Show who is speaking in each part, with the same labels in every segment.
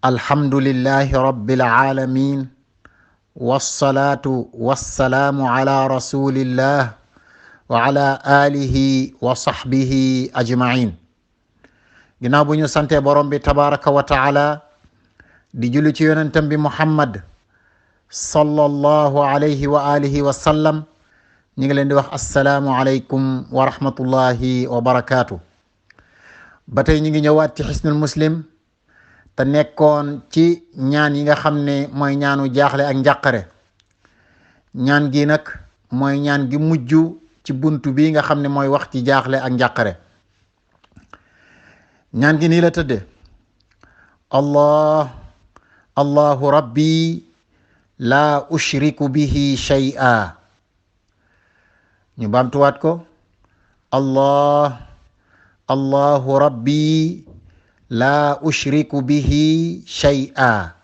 Speaker 1: alhamdulillahi rabbil alamin wassalatu wassalamu ala rasulillah wa ala alihi wa sahbihi ajmain. ginnaaw bu ñu sante borom bi tabaraka wa taala di julli ci yonentam bi Muhammad sallallahu alayhi wa alihi wa sallam, ñi ngi leen di wax assalaamu alaykum wa rahmatullahi wa barakaatu. ba tey ñi ngi ñëwaat ci Hisnul Muslim te nekkoon ci ñaan yi nga xam ne mooy ñaanu jaaxle ak njàqare. ñaan gi nag mooy ñaan gi mujj ci buntu bi nga xam ne mooy wax ci jaaxle ak njàqare. ñaan gi nii la tëdde: allahu rabbi la ushriku bihi shay'a. ñu baamtuwaat ko: allahu rabbi la ushriku bihi shay'a.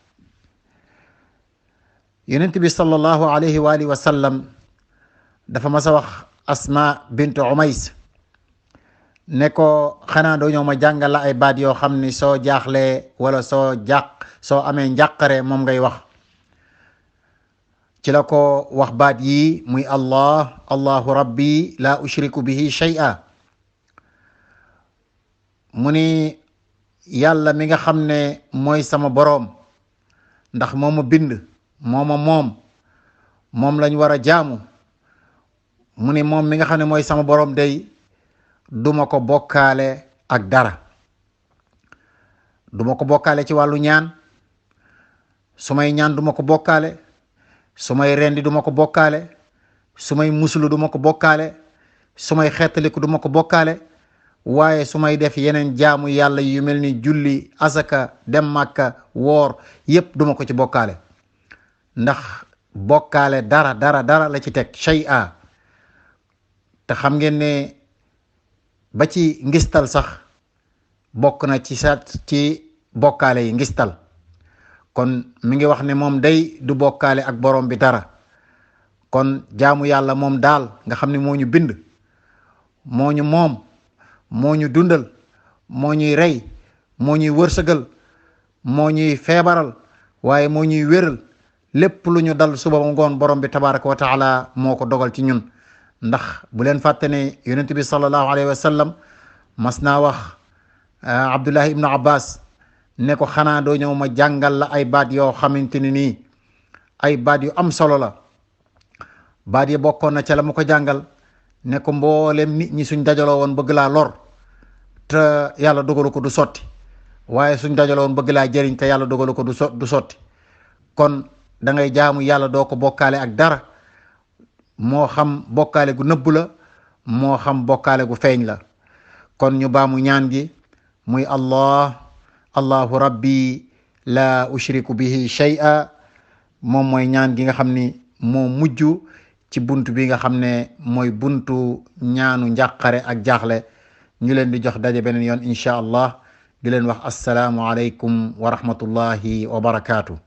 Speaker 1: yonent bi sallallahu alayhi wa alihi wa sallam dafa mas a wax Asma bint Umays ne ko, xanaa doo ñëw ma jàngal la ay baat yoo xam ni soo jaaxlee wala soo amee njàqare moom ngay wax. ci la ko wax baat yi muy allahu rabbi la ushriku bihi shay'a. mu ni yàlla mi nga xam ne mooy sama boroom, ndax moo ma bind moom lañ war a jaamu. mu ni moom mi nga xam ne mooy sama boroom day duma ko bokkaale ak dara. duma ko bokkaale ci wàllu ñaan. su may ñaan duma ko bokkaale. su may rendi duma ko bokkaale. su may musulu duma ko bokkaale. su may xeetaliku duma ko bokkaale. waaye su may def yeneen jaamu yàlla yu mel ni julli, asaka, dem màkka, woor, yépp duma ko ci bokkaale. ndax bokkaale dara la ci teg shay'a. te xam ngeen ne ba ci ngistal sax bokk na ci bokkaale yi ngistal. kon mi ngi wax ne moom day du bokkaale ak borom bi dara. kon jaamu yàlla moom daal nga xam ne moo ñu bind, moo ñu moom, moo ñu dundal, moo ñuy rey, moo ñuy wërsëgal, moo ñuy feebaral, waaye moo ñuy wéral. lépp lu ñu dal suba ba ngoon borom bi tabaraka wa taala moo ko dogal ci ñun. ndax bu leen fàtte ne yonent bi sallallahu alayhi wa sallam mas naa wax Abdullah ibnu Abbas ne ko, xanaa doo ñëw ma jàngal la ay baat yoo xamante ni nii ay baat yu am solo la. baat yi bokkoon na ca la mu ko jàngal ne ko, mboolem nit ñi suñ dajaloo woon bëgg laa lor te yàlla dogalu ko du sotti, waaye suñ dajaloo woon bëgg laa jëriñ te yàlla dogalu ko du sotti. kon da ngay jaamu yàlla doo ko bokkaale ak dara, moo xam bokkaale gu nëbb la, moo xam bokkaale gu feeñ la. kon ñu baamu ñaan gi muy allahu rabbi la ushriku bihi shay'a. moom mooy ñaan gi nga xam ni moo mujj ci buntu bi nga xam ne mooy buntu ñaanu njàqare ak jaaxle. ñu leen di jox daje beneen yoon insha allah, di leen wax assalaamu alaykum wa rahmatullahi wa barakaatu.